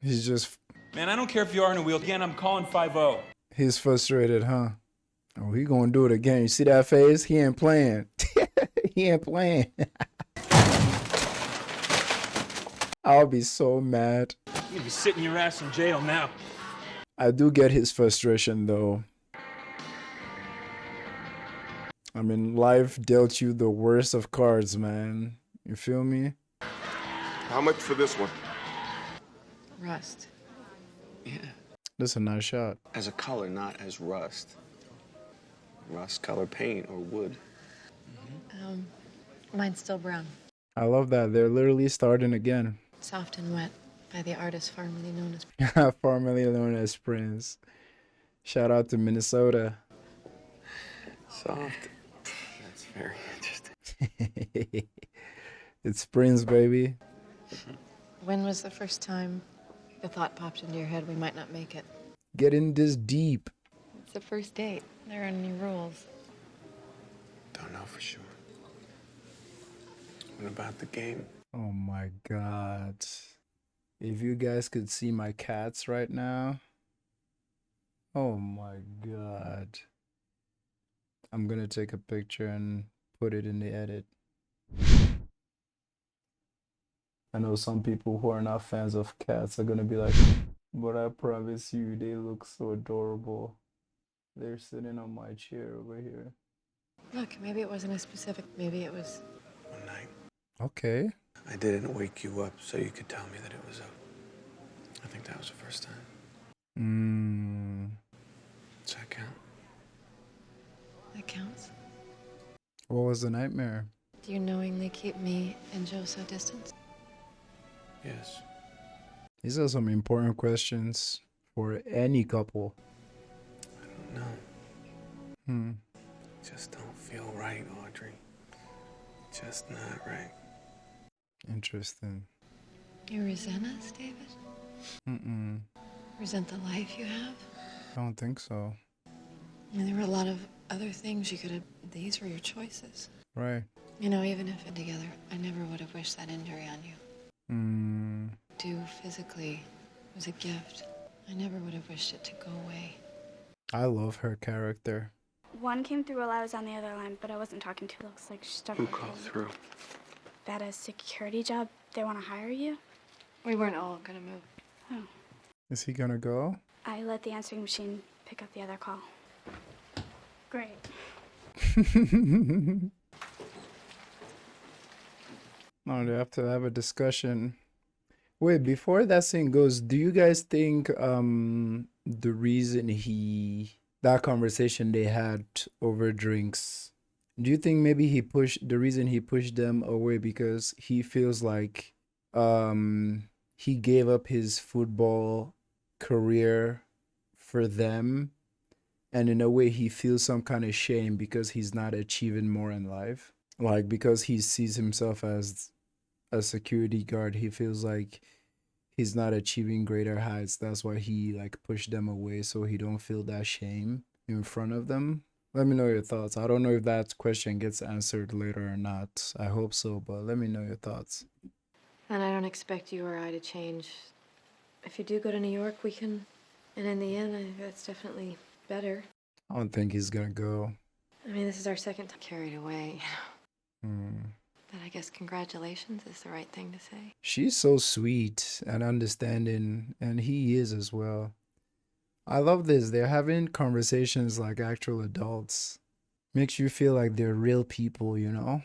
He's just... Man, I don't care if you are in a wheel. Again, I'm calling 5-0. He's frustrated, huh? Oh, he gonna do it again. You see that face? He ain't playing. He ain't playing. I'll be so mad. You're gonna be sitting your ass in jail now. I do get his frustration, though. I mean, life dealt you the worst of cards, man. You feel me? How much for this one? Rust. Yeah. That's a nice shot. As a color, not as rust. Rust color paint or wood. Mine's still brown. I love that. They're literally starting again. Soft and wet by the artist formerly known as... Formerly known as Prince. Shout out to Minnesota. Soft. That's very interesting. It's Prince, baby. When was the first time the thought popped into your head we might not make it? Getting this deep. It's the first date. There aren't any rules. Don't know for sure. What about the game? Oh my God. If you guys could see my cats right now. Oh my God. I'm gonna take a picture and put it in the edit. I know some people who are not fans of cats are gonna be like, but I promise you, they look so adorable. They're sitting on my chair over here. Look, maybe it wasn't a specific, maybe it was... One night. Okay. I didn't wake you up so you could tell me that it was up. I think that was the first time. Does that count? That counts. What was the nightmare? Do you knowingly keep me and Joe so distant? Yes. These are some important questions for any couple. I don't know. Just don't feel right, Audrey. Just not right. Interesting. You resent us, David? Resent the life you have? I don't think so. I mean, there were a lot of other things you could have... These were your choices. Right. You know, even if we're together, I never would have wished that injury on you. Do physically was a gift. I never would have wished it to go away. I love her character. One came through while I was on the other line, but I wasn't talking to. Looks like she started. Who called through? That a security job. They want to hire you. We weren't all gonna move. Oh. Is he gonna go? I let the answering machine pick up the other call. Great. No, they have to have a discussion. Wait, before that scene goes, do you guys think the reason that conversation they had over drinks, do you think maybe the reason he pushed them away because he feels like he gave up his football career for them, and in a way he feels some kind of shame because he's not achieving more in life? Like, because he sees himself as a security guard, he feels like he's not achieving greater heights. That's why he like pushed them away, so he don't feel that shame in front of them. Let me know your thoughts. I don't know if that question gets answered later or not. I hope so, but let me know your thoughts. And I don't expect you or I to change. If you do go to New York, we can... And in the end, I think that's definitely better. I don't think he's gonna go. I mean, this is our second time carried away, you know. But I guess congratulations is the right thing to say. She's so sweet and understanding, and he is as well. I love this. They're having conversations like actual adults. Makes you feel like they're real people, you know?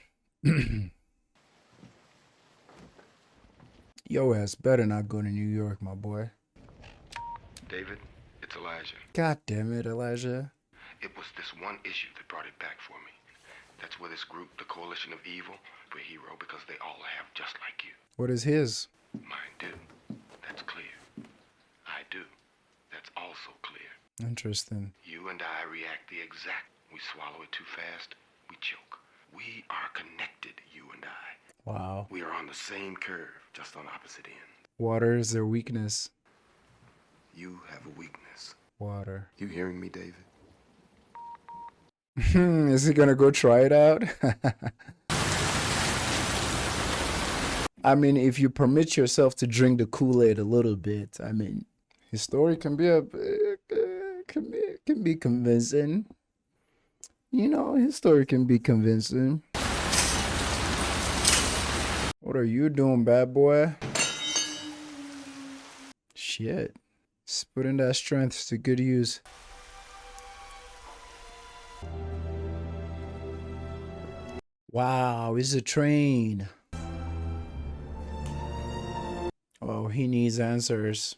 Yo ass better not go to New York, my boy. David, it's Elijah. God damn it, Elijah. It was this one issue that brought it back for me. That's where this group, the Coalition of Evil, were a hero because they all have just like you. What is his? Mine do. That's clear. I do. That's also clear. Interesting. You and I react the exact We swallow it too fast, we choke. We are connected, you and I. Wow. We are on the same curve, just on opposite ends. Water is their weakness. You have a weakness. Water. You hearing me, David? Is he gonna go try it out? I mean, if you permit yourself to drink the Kool-Aid a little bit, I mean, his story can be can be convincing. You know, his story can be convincing. What are you doing, bad boy? Shit. Just putting that strength to good use. Wow, it's a train. Oh, he needs answers.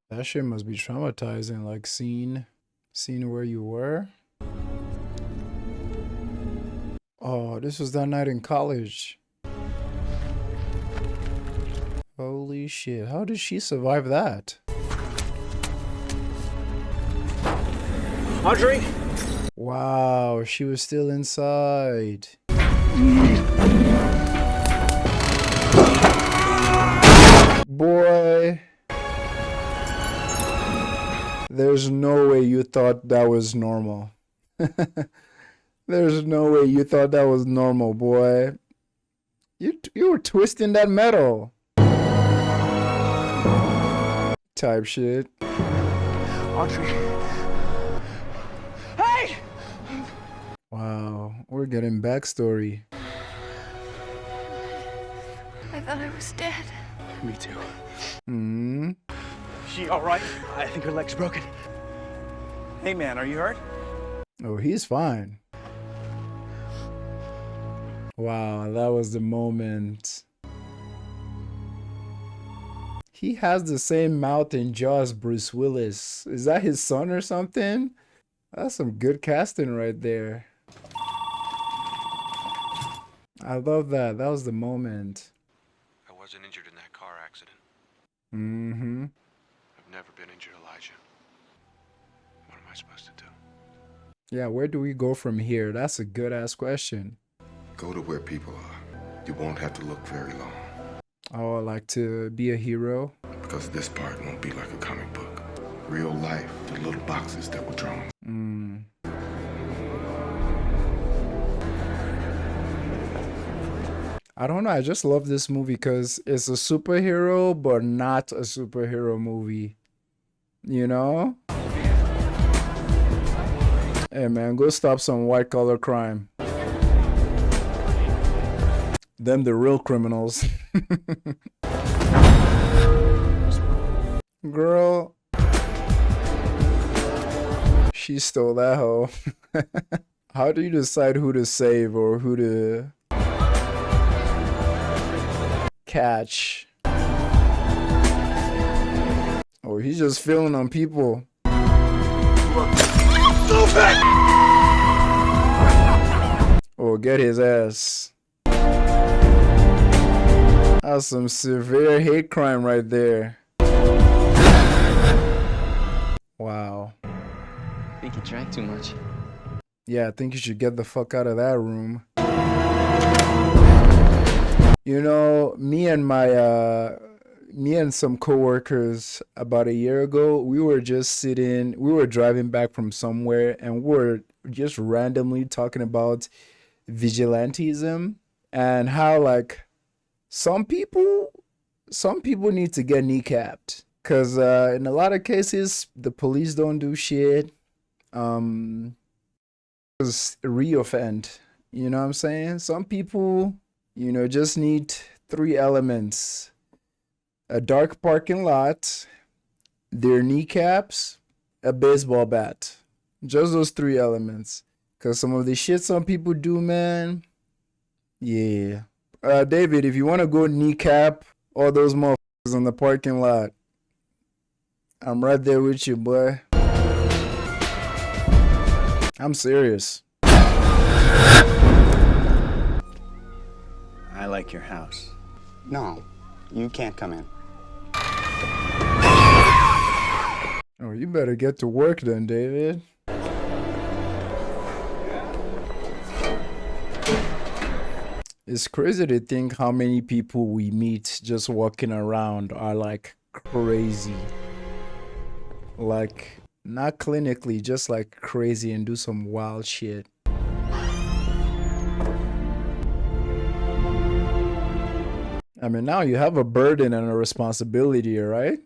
That shit must be traumatizing, like seeing where you were. Oh, this was that night in college. Holy shit, how did she survive that? Audrey? Wow, she was still inside. Boy. There's no way you thought that was normal. There's no way you thought that was normal, boy. You were twisting that metal. Type shit. Audrey. Hey! Wow, we're getting backstory. I thought I was dead. Me too. Hmm. She all right? I think her leg's broken. Hey man, are you hurt? Oh, he's fine. Wow, that was the moment. He has the same mouth and jaw as Bruce Willis. Is that his son or something? That's some good casting right there. I love that. That was the moment. I wasn't injured in that car accident. Mm-hmm. I've never been injured, Elijah. What am I supposed to do? Yeah, where do we go from here? That's a good-ass question. Go to where people are. You won't have to look very long. Oh, I like to be a hero. Because this part won't be like a comic book. Real life, the little boxes that were drawn. I don't know. I just love this movie because it's a superhero, but not a superhero movie. You know? Hey, man, go stop some white-collar crime. Them the real criminals. Girl. She stole that hoe. How do you decide who to save or who to catch? Oh, he's just feeling on people. Oh, get his ass. That's some severe hate crime right there. Wow. I think you drank too much. Yeah, I think you should get the fuck out of that room. You know, me and some coworkers about a year ago, we were driving back from somewhere and we were just randomly talking about vigilantism and how like some people need to get kneecapped because in a lot of cases the police don't do shit. Reoffend, you know what I'm saying? Some people, you know, just need 3 elements: a dark parking lot, their kneecaps, a baseball bat. Just those 3 elements. Because some of the shit some people do, man. Yeah. David, if you want to go kneecap all those motherfuckers in the parking lot, I'm right there with you, boy. I'm serious. I like your house. No, you can't come in. Oh, you better get to work then, David. It's crazy to think how many people we meet just walking around are like crazy. Like, not clinically, just like crazy and do some wild shit. I mean, now you have a burden and a responsibility, right?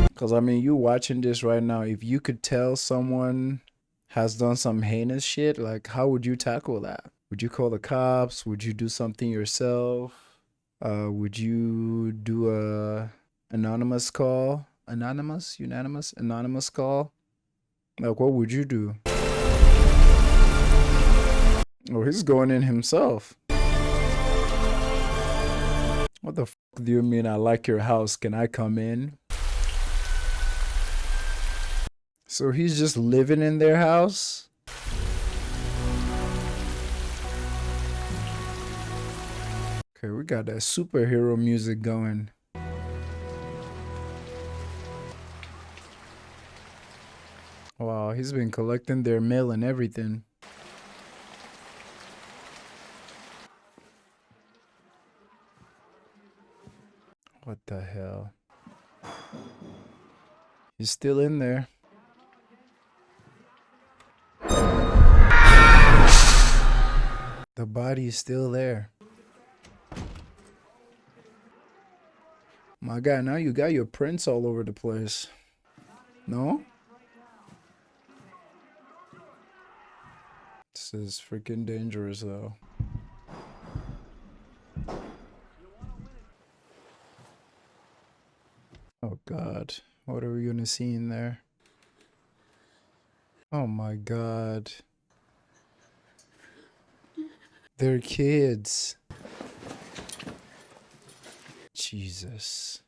Because, I mean, you watching this right now, if you could tell someone has done some heinous shit, like, how would you tackle that? Would you call the cops? Would you do something yourself? Would you do a anonymous call? Anonymous? Unanimous? Anonymous call? Like, what would you do? Oh, he's going in himself. What the fuck do you mean I like your house? Can I come in? So he's just living in their house? Okay, we got that superhero music going. Wow, he's been collecting their mail and everything. What the hell? He's still in there. The body is still there. My guy, now you got your prints all over the place. No? This is freaking dangerous though. Oh God, what are we gonna see in there? Oh my God. They're kids. Jesus.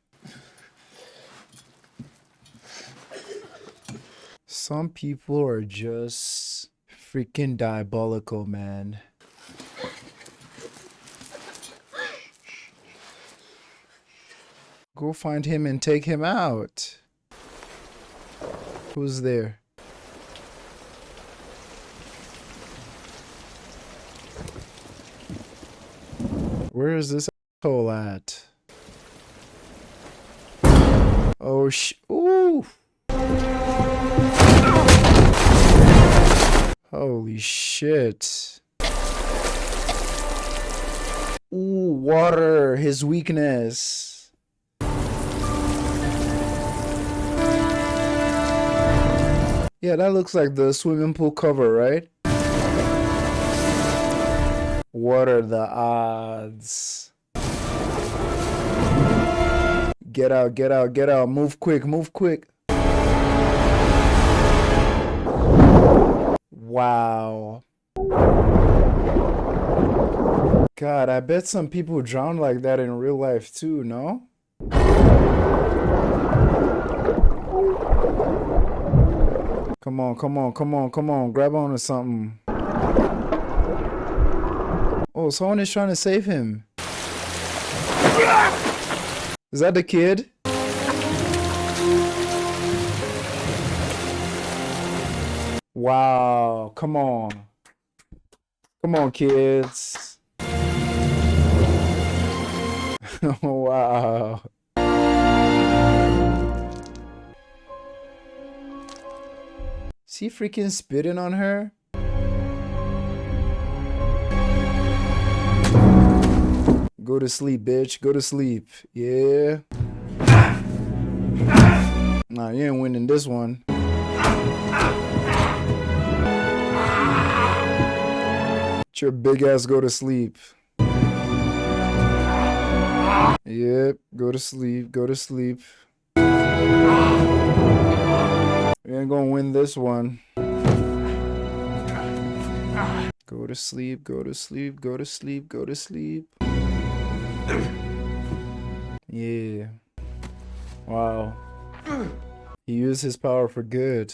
Some people are just freaking diabolical, man. Go find him and take him out. Who's there? Where is this asshole at? Oh ooh. Holy shit. Ooh, water, his weakness. Yeah, that looks like the swimming pool cover, right? What are the odds? Get out, get out, get out. Move quick, move quick. Wow. God, I bet some people drown like that in real life too, no? Come on, come on, come on, come on. Grab onto something. Oh, someone is trying to save him. Is that the kid? Wow, come on. Come on, kids. Wow. Is he freaking spitting on her? Go to sleep, bitch. Go to sleep. Yeah. Nah, you ain't winning this one. Let your big ass go to sleep. Yep. Go to sleep. Go to sleep. We ain't gonna win this one. Go to sleep. Go to sleep. Go to sleep. Go to sleep. Yeah. Wow. He used his power for good.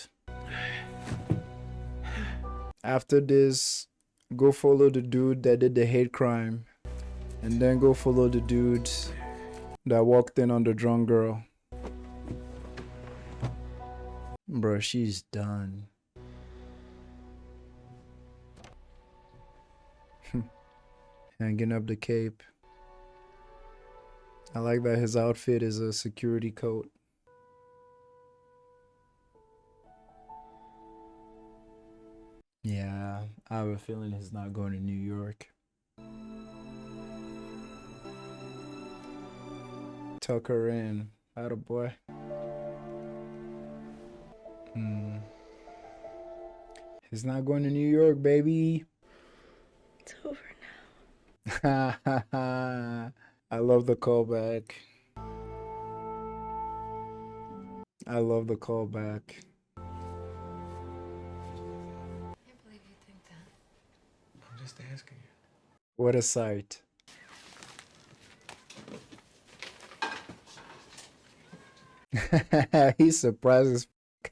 After this, go follow the dude that did the hate crime. And then go follow the dude that walked in on the drunk girl. Bro, she's done. Hanging up the cape. I like that his outfit is a security coat. Yeah, I have a feeling he's not going to New York. Tuck her in. Atta boy. He's not going to New York, baby. It's over now. I love the callback. I love the callback. I can't believe you think that. I'm just asking you. What a sight. He's surprised as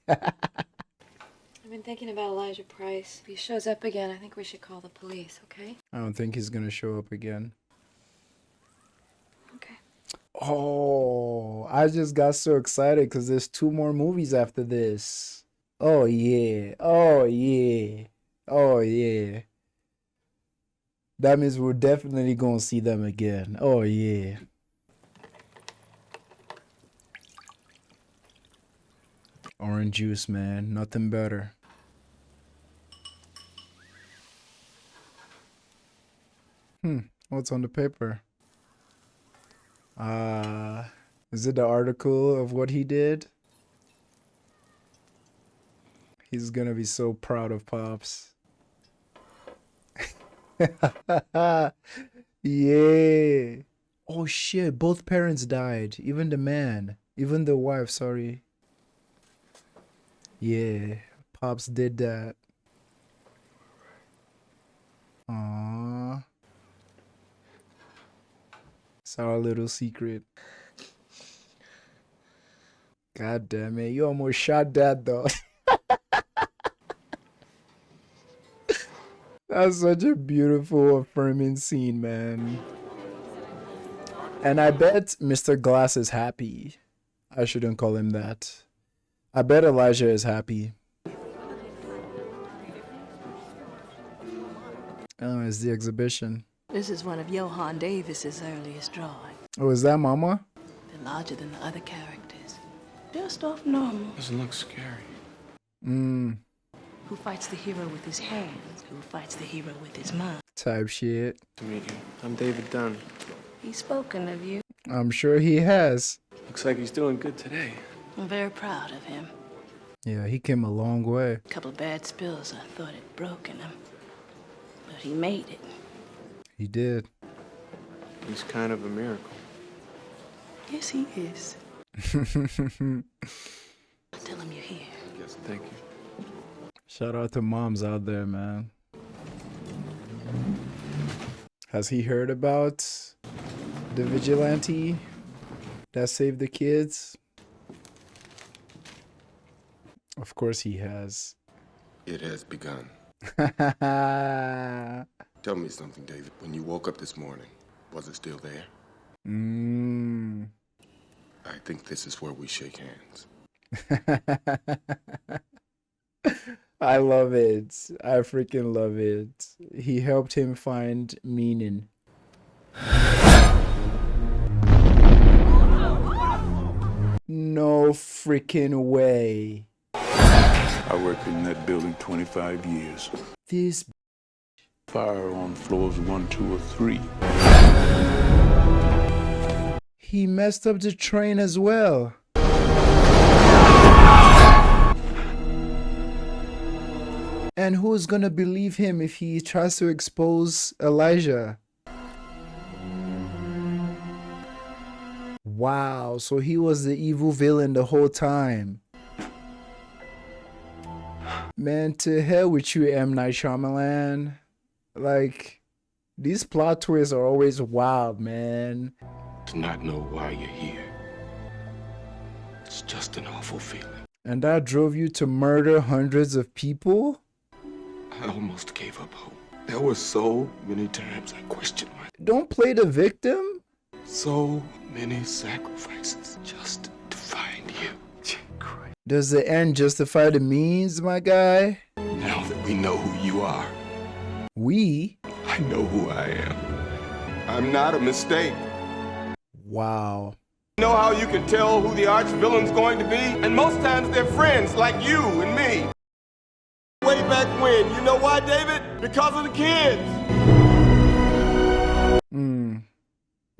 I've been thinking about Elijah Price. If he shows up again, I think we should call the police, okay? I don't think he's gonna show up again. Okay. Oh, I just got so excited because there's 2 more movies after this. Oh yeah. Oh yeah. Oh yeah. That means we're definitely gonna see them again. Oh yeah. Orange juice, man. Nothing better. What's on the paper? Is it the article of what he did? He's gonna be so proud of Pops. Yeah. Oh shit, both parents died. Even the man. Even the wife, sorry. Yeah, Pops did that. Aww. It's our little secret. God damn it, you almost shot Dad though. That's such a beautiful, affirming scene, man. And I bet Mr. Glass is happy. I shouldn't call him that. I bet Elijah is happy. Oh, it's the exhibition. This is one of Johann Davis's earliest drawings. Oh, is that Mama? They're larger than the other characters. Just off normal. Doesn't look scary. Who fights the hero with his hands? Who fights the hero with his mind? Type shit. To meet you. I'm David Dunn. He's spoken of you. I'm sure he has. Looks like he's doing good today. I'm very proud of him. Yeah, he came a long way. A couple of bad spills, I thought had broken him. But he made it. He did. He's kind of a miracle. Yes, he is. Tell him you're here. Yes, thank you. Shout out to moms out there, man. Has he heard about the vigilante that saved the kids? Of course he has. It has begun. Tell me something, David. When you woke up this morning, was it still there? I think this is where we shake hands. I love it. I freaking love it. He helped him find meaning. No freaking way. I worked in that building 25 years. This fire on floors 1, 2, or 3. He messed up the train as well. And who's gonna believe him if he tries to expose Elijah? Wow, so he was the evil villain the whole time. Man, to hell with you, M. Night Shyamalan. Like, these plot twists are always wild, man. To not know why you're here. It's just an awful feeling. And that drove you to murder hundreds of people? I almost gave up hope. There were so many times I questioned myself. Don't play the victim. So many sacrifices just to find you. Does the end justify the means, my guy? Now that we know who you are, I know who I am. I'm not a mistake. Wow. You know how you can tell who the arch villain's going to be? And most times they're friends like you and me. Way back when. You know why, David? Because of the kids.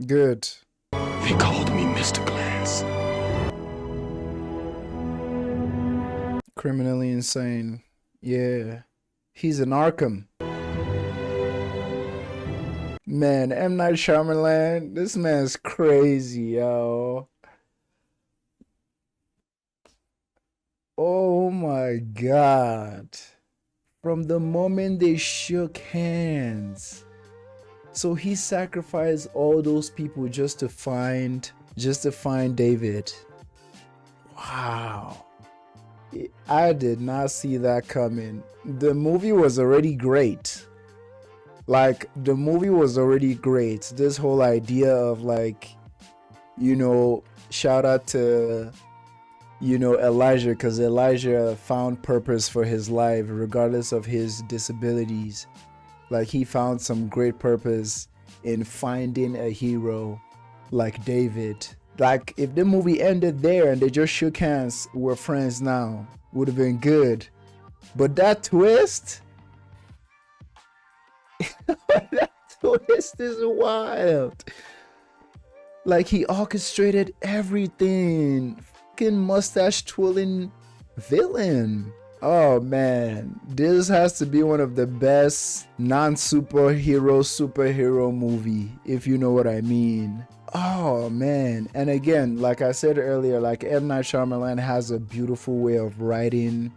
Good. They called me Mr. Glass. Criminally insane. Yeah. He's an Arkham. Man, M. Night Shyamalan, this man's crazy, yo. Oh my God. From the moment they shook hands. So he sacrificed all those people just to find David. Wow. I did not see that coming. The movie was already great. Like, the movie was already great. This whole idea of, like, you know, shout out to, you know, Elijah, because Elijah found purpose for his life regardless of his disabilities. Like, he found some great purpose in finding a hero like David. Like, if the movie ended there and they just shook hands, we're friends now, would have been good. But that twist, that twist is wild. Like, he orchestrated everything. Fucking mustache twirling villain. Oh man, this has to be one of the best non-superhero movie, if you know what I mean. Oh man. And again, like I said earlier, like M. Night Shyamalan has a beautiful way of writing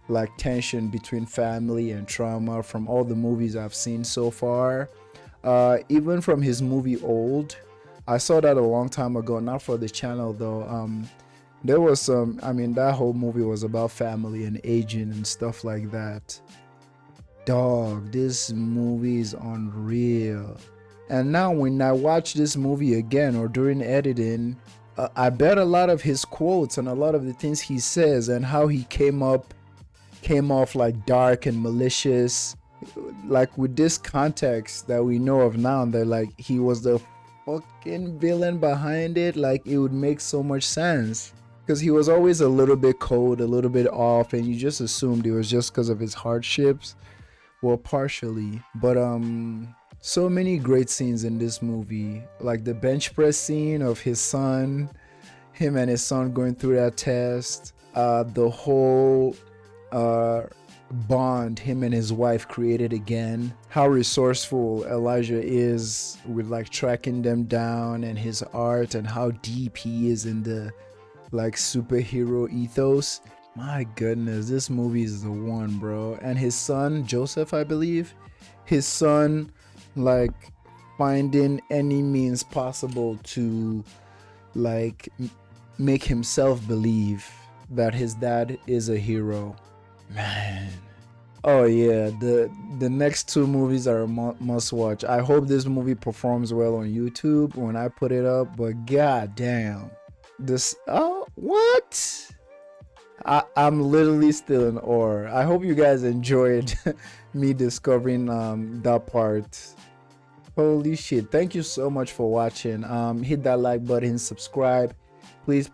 like tension between family and trauma from all the movies I've seen so far. Even from his movie Old, I saw that a long time ago, not for the channel though. There was some, I mean, that whole movie was about family and aging and stuff like that. Dog, this movie is unreal. And now when I watch this movie again or during editing, I bet a lot of his quotes and a lot of the things he says and how he came off like dark and malicious, like with this context that we know of now, that like he was the fucking villain behind it, like it would make so much sense. Because he was always a little bit cold, a little bit off, and you just assumed it was just because of his hardships. Well, partially. But so many great scenes in this movie. Like the bench press scene of his son, him and his son going through that test. The whole bond him and his wife created again. How resourceful Elijah is with like tracking them down, and his art, and how deep he is in the like superhero ethos. My goodness, this movie is the one, bro. And his son Joseph, I believe, his son, like finding any means possible to like make himself believe that his dad is a hero. Man, oh yeah, the next two movies are a must watch. I hope this movie performs well on YouTube when I put it up, but god damn, this, oh, what? I'm literally still in awe. I hope you guys enjoyed me discovering that part. Holy shit, thank you so much for watching. Hit that like button, subscribe, please,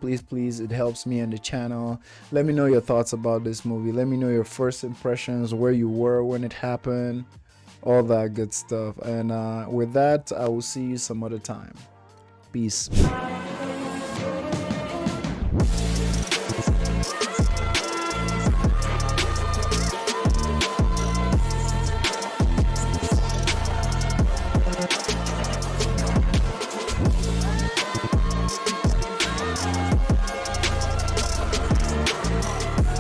it helps me and the channel. Let me know your thoughts about this movie. Let me know your first impressions, where you were when it happened, all that good stuff. And with that, I will see you some other time. Peace.